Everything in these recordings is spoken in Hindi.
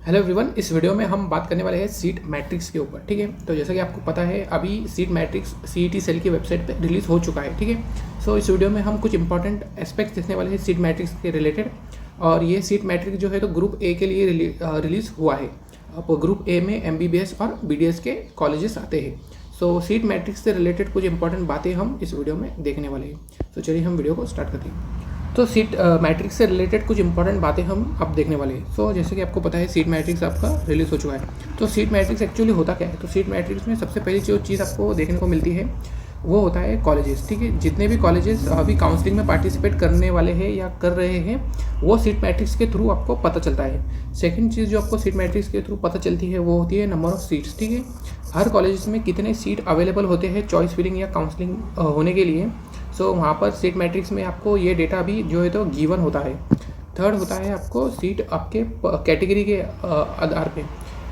हेलो एवरीवन, इस वीडियो में हम बात करने वाले हैं सीट मैट्रिक्स के ऊपर। ठीक है, तो जैसा कि आपको पता है अभी सीट मैट्रिक्स सीईटी सेल की वेबसाइट पे रिलीज़ हो चुका है। ठीक है, सो इस वीडियो में हम कुछ इंपॉर्टेंट एस्पेक्ट्स देखने वाले हैं सीट मैट्रिक्स के रिलेटेड। और ये सीट मैट्रिक्स जो है तो ग्रुप ए के लिए रिलीज़ हुआ है। अब ग्रुप ए में एमबीबीएस और बीडीएस के कॉलेजेस आते हैं। सो सीट मैट्रिक्स से रिलेटेड कुछ इंपॉर्टेंट बातें हम इस वीडियो में देखने वाले हैं। तो चलिए हम वीडियो को स्टार्ट करते हैं। तो सीट मैट्रिक्स से रिलेटेड कुछ इंपॉर्टेंट बातें हम अब देखने वाले हैं। सो जैसे कि आपको पता है सीट मैट्रिक्स आपका रिलीज़ हो चुका है। तो सीट मैट्रिक्स एक्चुअली होता क्या है? तो सीट मैट्रिक्स में सबसे पहली जो चीज़ आपको देखने को मिलती है वो होता है कॉलेजेस। ठीक है, जितने भी कॉलेजेस अभी काउंसलिंग में पार्टिसिपेट करने वाले हैं या कर रहे हैं वो सीट मैट्रिक्स के थ्रू आपको पता चलता है। सेकंड चीज़ जो आपको सीट मैट्रिक्स के थ्रू पता चलती है वो होती है नंबर ऑफ़ सीट्स। ठीक है, हर कॉलेज में कितने सीट अवेलेबल होते हैं चॉइस फिलिंग या काउंसलिंग होने के लिए। सो वहाँ पर सीट मैट्रिक्स में आपको ये डेटा भी जो है तो गिवन होता है। थर्ड होता है आपको सीट आपके कैटेगरी के आधार पे,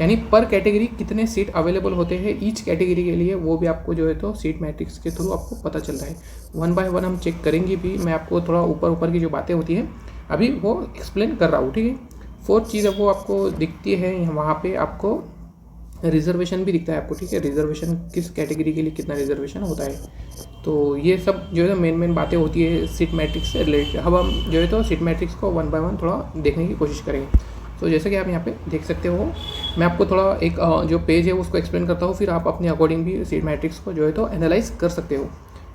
यानी पर कैटेगरी कितने सीट अवेलेबल होते हैं ईच कैटेगरी के लिए, वो भी आपको जो है तो सीट मैट्रिक्स के थ्रू आपको पता चल रहा है। वन बाय वन हम चेक करेंगे भी, मैं आपको थोड़ा ऊपर ऊपर की जो बातें होती हैं अभी वो एक्सप्लेन कर रहा हूँ। ठीक है, फोर्थ चीज़ अब वो आपको दिखती है, वहाँ पे आपको रिजर्वेशन भी दिखता है आपको। ठीक है, रिजर्वेशन किस कैटेगरी के लिए कितना रिजर्वेशन होता है। तो ये सब जो है मेन मेन बातें होती है सीट मैट्रिक्स से रिलेटेड। अब हम जो है तो सीट मैट्रिक्स को वन बाय वन थोड़ा देखने की कोशिश करेंगे। तो जैसे कि आप यहाँ पे देख सकते हो, मैं आपको थोड़ा एक जो पेज है उसको एक्सप्लेन करता हूँ, फिर आप अपने अकॉर्डिंग भी सीट मैट्रिक्स को जो है तो एनालाइज कर सकते हो।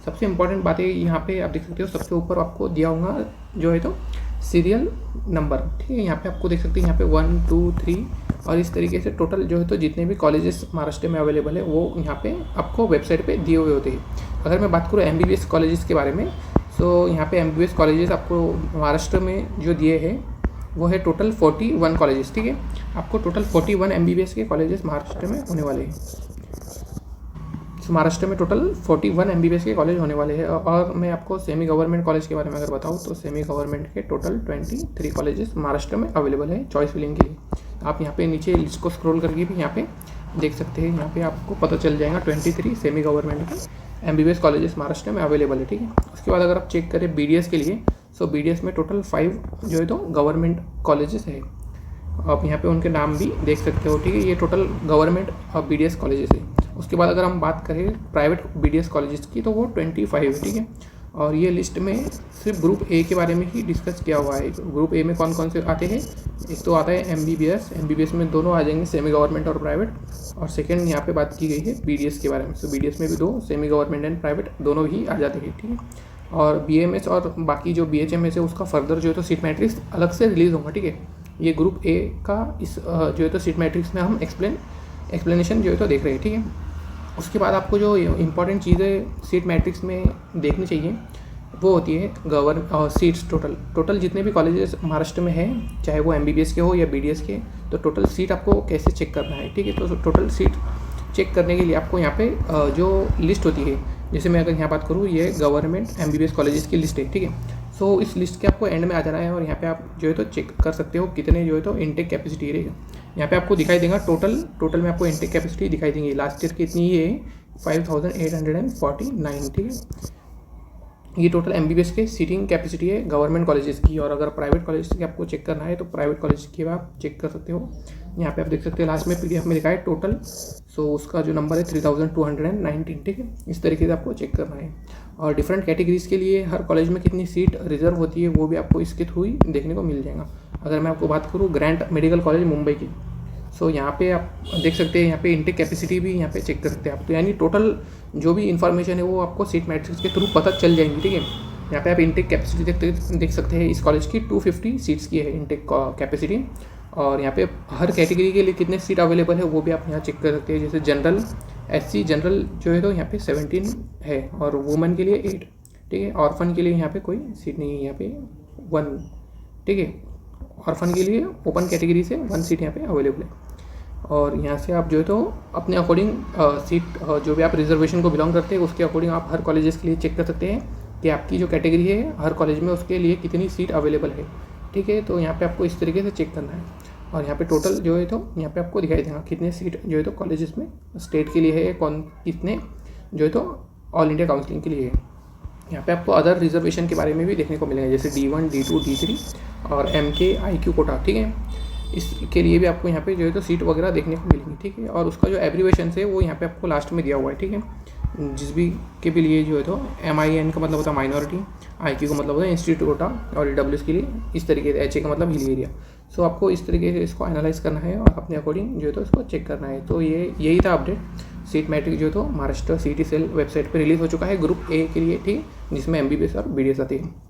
सबसे इंपॉर्टेंट बातें यहाँ पे आप देख सकते हो, सबसे ऊपर आपको दिया होगा जो है तो सीरियल नंबर। ठीक है, यहाँ पे आपको देख सकते हैं यहाँ पे 1 2 3 और इस तरीके से टोटल जो है तो जितने भी कॉलेजेस महाराष्ट्र में अवेलेबल है वो यहाँ पे आपको वेबसाइट पे दिए हुए होते हैं। अगर मैं बात करूँ एमबीबीएस कॉलेजेस के बारे में, तो यहाँ पे एमबीबीएस कॉलेजेस आपको महाराष्ट्र में जो दिए हैं वो है टोटल 41 कॉलेजेस। ठीक है, आपको टोटल 41 एमबीबीएस के कॉलेजेस महाराष्ट्र में होने वाले हैं। महाराष्ट्र में टोटल 41 एमबीबीएस के कॉलेज होने वाले हैं। और मैं आपको सेमी गवर्नमेंट कॉलेज के बारे में अगर बताऊँ तो सेमी गवर्नमेंट के टोटल 23 कॉलेजेस महाराष्ट्र में अवेलेबल है चॉइस फिलिंग के लिए। आप यहाँ पे नीचे लिस्ट को स्क्रॉल करके भी यहाँ पे देख सकते हैं, यहाँ पे आपको पता चल जाएगा 23 सेमी गवर्नमेंट के एमबीबीएस कॉलेजेस महाराष्ट्र में अवेलेबल है। ठीक है, उसके बाद अगर आप चेक करें बीडीएस के लिए, सो बीडीएस में टोटल 5 जो है तो गवर्नमेंट कॉलेजेस है। आप यहाँ पे उनके नाम भी देख सकते हो। ठीक है, ये टोटल गवर्नमेंट बीडीएस कॉलेजेस है। उसके बाद अगर हम बात करें प्राइवेट बीडीएस कॉलेजेस की तो वो 25 है। ठीक है, और ये लिस्ट में सिर्फ ग्रुप ए के बारे में ही डिस्कस किया हुआ है। ग्रुप ए में कौन कौन से आते हैं, एक तो आता है एमबीबीएस में दोनों आ जाएंगे, सेमी गवर्नमेंट और प्राइवेट। और सेकंड यहाँ पे बात की गई है बीडीएस के बारे में, तो बीडीएस में भी दो सेमी गवर्नमेंट एंड प्राइवेट दोनों ही आ जाते हैं। ठीक है, और बीएमएस और बाकी जो बीएचएमएस है उसका फर्दर जो है तो सीट मैट्रिक्स अलग से रिलीज़ होगा। ठीक है, ये ग्रुप ए का इस जो है तो सीट मैट्रिक्स में हम एक्सप्लेनेशन जो है तो देख रहे हैं। ठीक है, उसके बाद आपको जो इंपॉर्टेंट चीज़ें सीट मैट्रिक्स में देखनी चाहिए वो होती है सीट्स। टोटल जितने भी कॉलेजेस महाराष्ट्र में हैं, चाहे वो एमबीबीएस के हो या बीडीएस के, तो टोटल सीट आपको कैसे चेक करना है। ठीक है, तो टोटल सीट चेक करने के लिए आपको यहाँ पे जो लिस्ट होती है, जैसे मैं अगर यहाँ बात करूँ, ये गवर्नमेंट एमबीबीएस कॉलेजेस की लिस्ट है। ठीक है, सो इस लिस्ट के आपको एंड में आ जाना है और यहाँ पे आप जो है तो चेक कर सकते हो कितने जो है तो इनटेक कैपेसिटी रहेगा। यहाँ पे आपको दिखाई देगा टोटल में आपको इनटेक कैपेसिटी दिखाई देंगी। लास्ट ईयर की इतनी ही है 5849। ठीक है, ये टोटल एमबीबीएस के सीटिंग कैपेसिटी है गवर्नमेंट कॉलेजेस की। और अगर प्राइवेट कॉलेज की आपको चेक करना है तो प्राइवेट कॉलेज की आप चेक कर सकते हो। यहाँ पे आप देख सकते हो लास्ट में पीडीएफ में लिखा है टोटल, सो उसका जो नंबर है 3219। ठीक है, इस तरीके से आपको चेक करना है। और डिफरेंट कैटेगरीज़ के लिए हर कॉलेज में कितनी सीट रिजर्व होती है वो भी आपको इसके थ्रू ही देखने को मिल जाएगा। अगर मैं आपको बात करूँ ग्रैंट मेडिकल कॉलेज मुंबई की, सो यहाँ पे आप देख सकते हैं, यहाँ पे इनटेक कैपेसिटी भी यहाँ पे चेक कर सकते हैं आप। तो यानी टोटल जो भी इन्फॉर्मेशन है वो आपको सीट मैट्रिक्स के थ्रू पता चल जाएंगी। ठीक है, यहाँ पे आप इनटेक कैपेसिटी देख सकते हैं, इस कॉलेज की 250 सीट्स की है इनटेक कैपेसिटी। और यहाँ पे हर कैटेगरी के लिए कितने सीट अवेलेबल है वो भी आप यहाँ चेक कर सकते हैं। जैसे जनरल एससी जनरल जो है तो यहाँ पे 17 है और वुमेन के लिए 8। ठीक है, ऑर्फन के लिए यहाँ पे कोई सीट नहीं है, यहाँ पे 1। ठीक है, ऑर्फन के लिए ओपन कैटेगरी से 1 सीट यहाँ पे अवेलेबल है। और यहाँ से आप जो है तो अपने अकॉर्डिंग सीट जो भी आप रिजर्वेशन को बिलोंग करते हैं उसके अकॉर्डिंग आप हर कॉलेजेस के लिए चेक कर सकते हैं कि आपकी जो कैटेगरी है हर कॉलेज में उसके लिए कितनी सीट अवेलेबल है। ठीक है, तो यहाँ पे आपको इस तरीके से चेक करना है। और यहाँ पे टोटल जो है तो यहाँ पे आपको दिखाई देगा कितने सीट जो है तो कॉलेजेस में स्टेट के लिए है, कौन कितने जो है तो ऑल इंडिया काउंसलिंग के लिए है। यहाँ पे आपको अदर रिजर्वेशन के बारे में भी देखने को मिलेगा, जैसे D1 D2 D3 और MK IQ कोटा। ठीक है, इसके लिए भी आपको यहाँ पे जो है तो सीट वगैरह देखने को मिलेंगी, ठीक है। और उसका जो एब्रीवेशन है वो यहाँ पे आपको लास्ट में दिया हुआ है, ठीक है। जिस भी के भी लिए जो है तो MIN का मतलब होता है माइनॉरिटी, IQ का मतलब होता है इंस्टीट्यूट कोटा, और EWS के लिए इस तरीके से HA का मतलब हिल एरिया। सो आपको इस तरीके से इसको एनालाइज करना है और अपने अकॉर्डिंग जो है तो इसको चेक करना है। तो यही था अपडेट। सीट मैट्रिक जो है तो महाराष्ट्र CET सेल वेबसाइट पर रिलीज़ हो चुका है ग्रुप A के लिए, ठीक, जिसमें MBBS और BDS आती है।